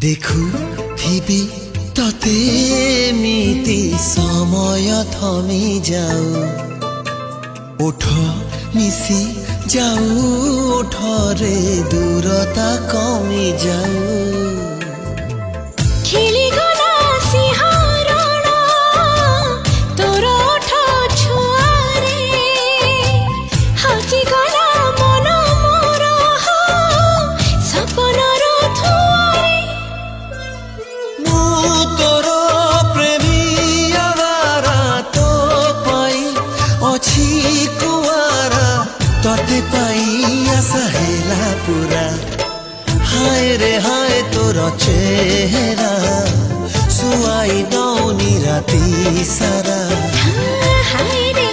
দেখুথিবি ততে এমিতি সময় থমি যাও ওঠ মিশি যাও ওঠরে দূরতা কমি যাও খেলিগলা সিংহରଣ তোর ওঠ ছুয়ারে হজিগলা মন মোর সপনর থুয়ারে মু তোর প্রেমী আবারা তো পাই অছি কুয়ারা ততে পাই আশা হেলা পুরা হায় রে হায় তোর চেহারা শুয়াই নৌনি রাতি সারা হায় রে